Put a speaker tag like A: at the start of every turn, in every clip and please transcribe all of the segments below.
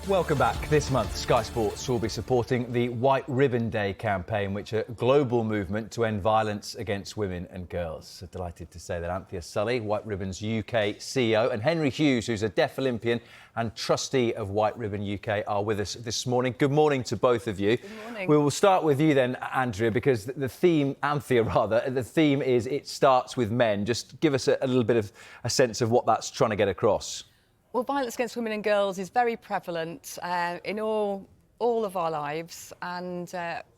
A: Welcome back. This month, Sky Sports will be supporting the White Ribbon Day campaign, which is a global movement to end violence against women and girls. So delighted to say that Anthea Sulley, White Ribbon's UK CEO, and Henry Hughes, who's a deaf Olympian and trustee of White Ribbon UK, are with us this morning. Good morning to both of you.
B: Good morning.
A: We will start with you then, Andrea, because the theme, Anthea rather, the theme is it starts with men. Just give us a little bit of a sense of what that's trying to get across.
B: Well, violence against women and girls is very prevalent in all of our lives, and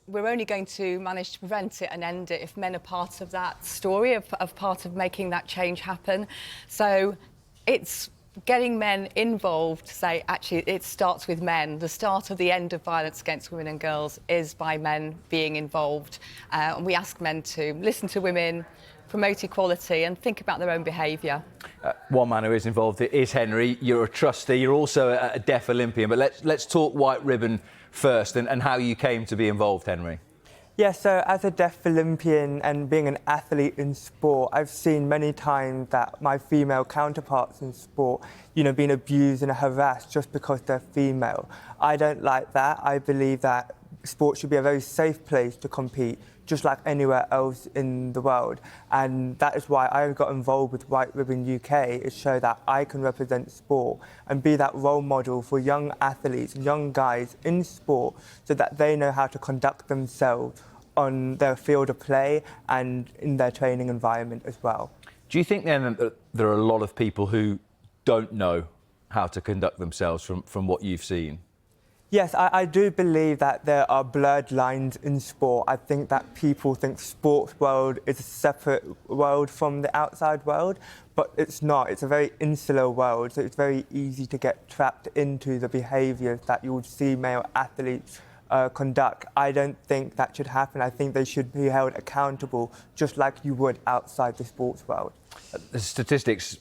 B: we're only going to manage to prevent it and end it if men are part of that story, of part of making that change happen. So it's getting men involved to say, actually, it starts with men. The start of the end of violence against women and girls is by men being involved. And we ask men to listen to women, promote equality and think about their own behaviour.
A: One man who is involved is Henry. You're a trustee. You're also a deaf Olympian. But let's talk White Ribbon first and how you came to be involved, Henry.
C: Yeah, so as a deaf Olympian and being an athlete in sport, I've seen many times that my female counterparts in sport, being abused and harassed just because they're female. I don't like that. I believe that sport should be a very safe place to compete, just like anywhere else in the world. And that is why I got involved with White Ribbon UK, is show that I can represent sport and be that role model for young athletes, young guys in sport, so that they know how to conduct themselves on their field of play and in their training environment as well.
A: Do you think then that there are a lot of people who don't know how to conduct themselves from what you've seen?
C: Yes, I do believe that there are blurred lines in sport. I think that people think sports world is a separate world from the outside world, but it's not. It's a very insular world, so it's very easy to get trapped into the behaviours that you would see male athletes conduct. I don't think that should happen. I think they should be held accountable just like you would outside the sports world.
A: The statistics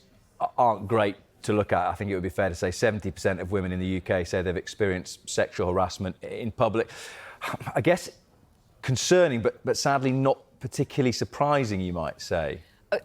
A: aren't great to look at. I think it would be fair to say 70% of women in the UK say they've experienced sexual harassment in public. I guess concerning, but sadly not particularly surprising, you might say.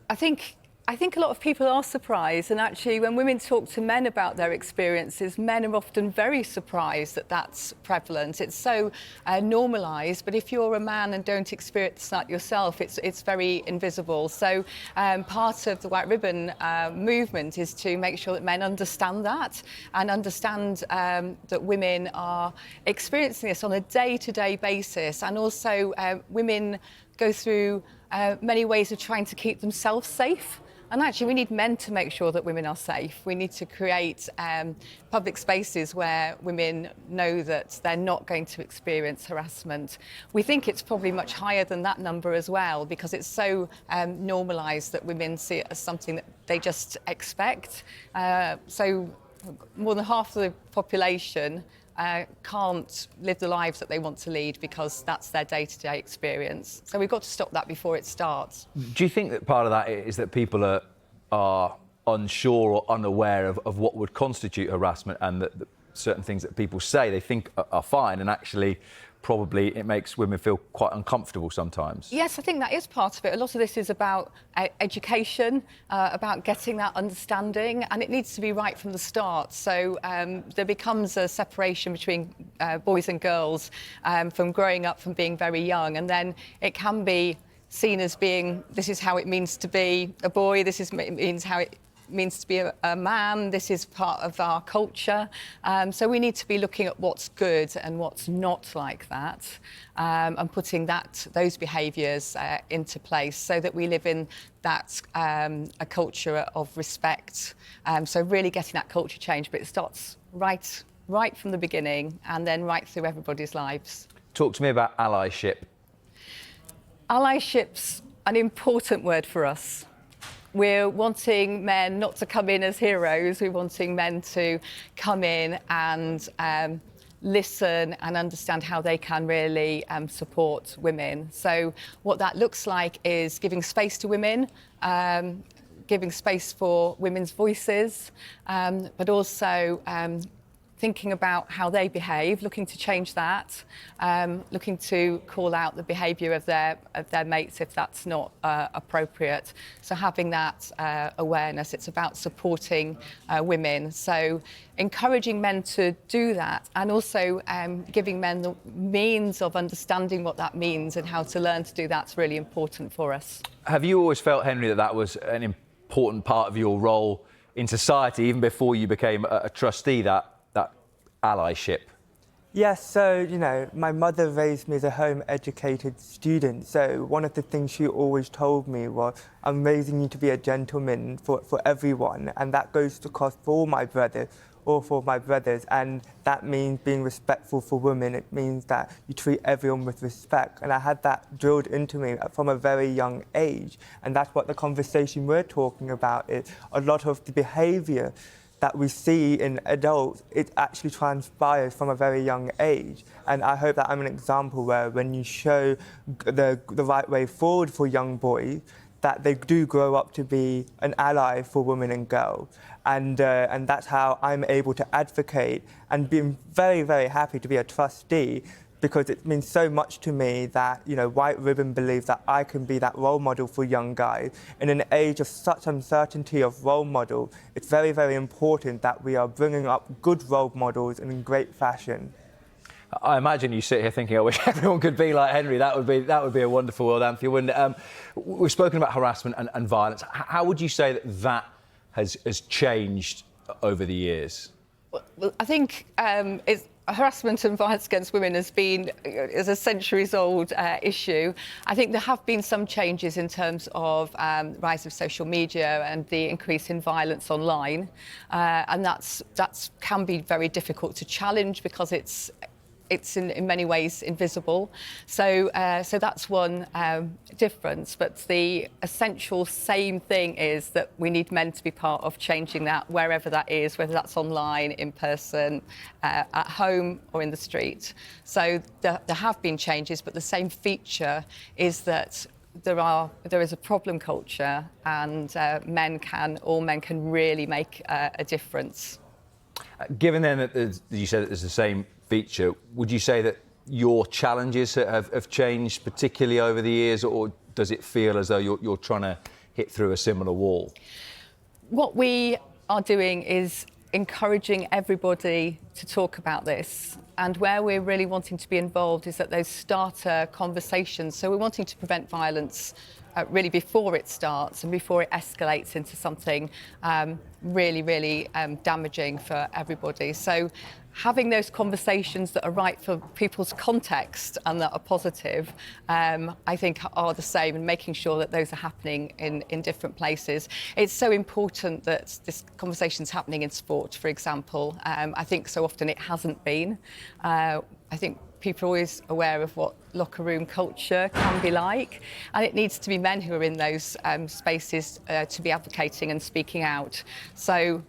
B: I think a lot of people are surprised, and actually when women talk to men about their experiences, men are often very surprised that that's prevalent. It's so normalised, but if you're a man and don't experience that yourself, it's very invisible. So part of the White Ribbon movement is to make sure that men understand that and understand that women are experiencing this on a day-to-day basis, and also women go through many ways of trying to keep themselves safe. And actually, we need men to make sure that women are safe. We need to create public spaces where women know that they're not going to experience harassment. We think it's probably much higher than that number as well, because it's so normalised that women see it as something that they just expect. So more than half the population can't live the lives that they want to lead because that's their day-to-day experience. So we've got to stop that before it starts.
A: Do you think that part of that is that people are unsure or unaware of what would constitute harassment, and that certain things that people say they think are fine, and actually probably it makes women feel quite uncomfortable sometimes?
B: Yes, I think that is part of it. A lot of this is about education, about getting that understanding, and it needs to be right from the start. So there becomes a separation between boys and girls from growing up, from being very young, and then it can be seen as being, this is how it means to be a boy, means how it means to be a man, this is part of our culture. So we need to be looking at what's good and what's not like that, and putting those behaviours into place so that we live in that a culture of respect. So really getting that culture change, but it starts right from the beginning and then right through everybody's lives.
A: Talk to me about allyship.
B: Allyship's an important word for us. We're wanting men not to come in as heroes. We're wanting men to come in and listen and understand how they can really support women. So what that looks like is giving space to women, giving space for women's voices, but also thinking about how they behave, looking to change that, looking to call out the behaviour of their mates if that's not appropriate. So having that awareness, it's about supporting women. So encouraging men to do that, and also giving men the means of understanding what that means and how to learn to do that's really important for us.
A: Have you always felt, Henry, that was an important part of your role in society, even before you became a trustee, that allyship?
C: Yes, so, my mother raised me as a home-educated student, so one of the things she always told me was, I'm raising you to be a gentleman for everyone, and that goes across for all my brothers, or for my brothers, and that means being respectful for women. It means that you treat everyone with respect, and I had that drilled into me from a very young age, and that's what the conversation we're talking about is. A lot of the behaviour that we see in adults, it actually transpires from a very young age. And I hope that I'm an example where when you show the right way forward for young boys, that they do grow up to be an ally for women and girls. And that's how I'm able to advocate and being very, very happy to be a trustee, because it means so much to me that, White Ribbon believes that I can be that role model for young guys. In an age of such uncertainty of role model, it's very, very important that we are bringing up good role models in great fashion.
A: I imagine you sit here thinking, I wish everyone could be like Henry. That would be a wonderful world, Anthea, wouldn't it? We've spoken about harassment and violence. How would you say that has changed over the years?
B: Well, I think harassment and violence against women is a centuries-old issue. I think there have been some changes in terms of rise of social media and the increase in violence online, and that can be very difficult to challenge because it's in many ways invisible. So that's one difference. But the essential same thing is that we need men to be part of changing that wherever that is, whether that's online, in person, at home or in the street. So there have been changes, but the same feature is that there is a problem culture, and all men can really make a difference.
A: Given then that you said that there's the same feature, would you say that your challenges have changed particularly over the years, or does it feel as though you're trying to hit through a similar wall? What
B: we are doing is encouraging everybody to talk about this, and where we're really wanting to be involved is at those starter conversations. So we're wanting to prevent violence really before it starts and before it escalates into something really, really damaging for everybody. So having those conversations that are right for people's context and that are positive, I think are the same, and making sure that those are happening in different places. It's so important that this conversation's happening in sport, for example. I think so often it hasn't been. I think people are always aware of what locker room culture can be like, and it needs to be men who are in those spaces to be advocating and speaking out. So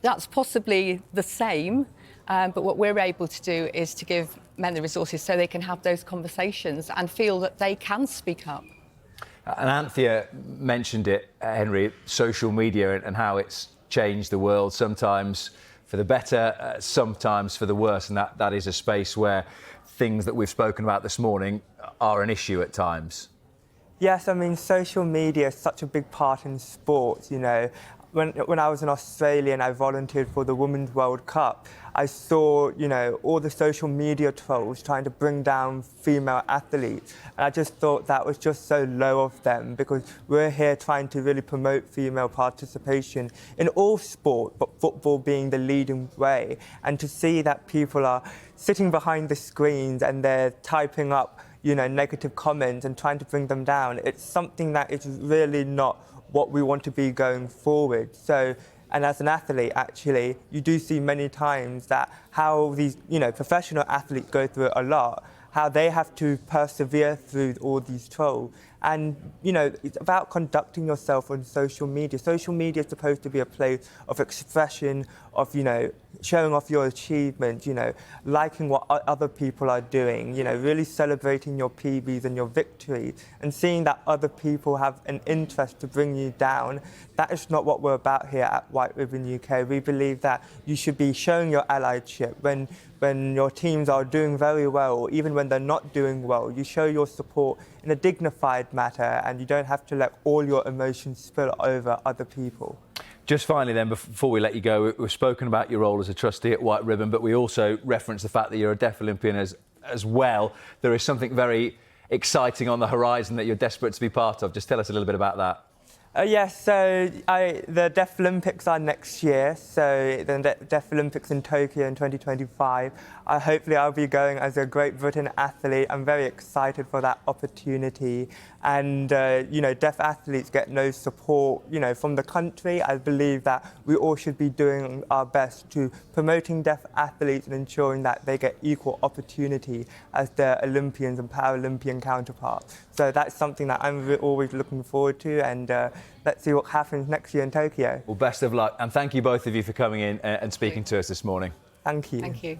B: that's possibly the same, but what we're able to do is to give men the resources so they can have those conversations and feel that they can speak up.
A: And Anthea mentioned it, Henry, social media and how it's changed the world, sometimes for the better, sometimes for the worse, and that is a space where things that we've spoken about this morning are an issue at times.
C: Yes, social media is such a big part in sports, When I was in Australia and I volunteered for the Women's World Cup, I saw, all the social media trolls trying to bring down female athletes. And I just thought that was just so low of them, because we're here trying to really promote female participation in all sport, but football being the leading way. And to see that people are sitting behind the screens and they're typing up, negative comments and trying to bring them down, it's something that is really not what we want to be going forward. So, and as an athlete, actually, you do see many times that how these, professional athletes go through it a lot, how they have to persevere through all these trolls. And, it's about conducting yourself on social media. Social media is supposed to be a place of expression, of, showing off your achievements, liking what other people are doing, really celebrating your PBs and your victories, and seeing that other people have an interest to bring you down. That is not what we're about here at White Ribbon UK. We believe that you should be showing your allyship when your teams are doing very well, or even when they're not doing well. You show your support in a dignified manner, and you don't have to let all your emotions spill over other people.
A: Just finally then, before we let you go, we've spoken about your role as a trustee at White Ribbon, but we also reference the fact that you're a Deaf Olympian as well. There is something very exciting on the horizon that you're desperate to be part of. Just tell us a little bit about that.
C: Yes, so the Deaf Olympics are next year, so the Deaf Olympics in Tokyo in 2025. Hopefully I'll be going as a Great Britain athlete. I'm very excited for that opportunity. And, deaf athletes get no support, from the country. I believe that we all should be doing our best to promoting deaf athletes and ensuring that they get equal opportunity as their Olympians and Paralympian counterparts. So that's something that I'm always looking forward to, and let's see what happens next year in Tokyo.
A: Well, best of luck, and thank you both of you for coming in and speaking to us this morning.
C: Thank you.
B: Thank you.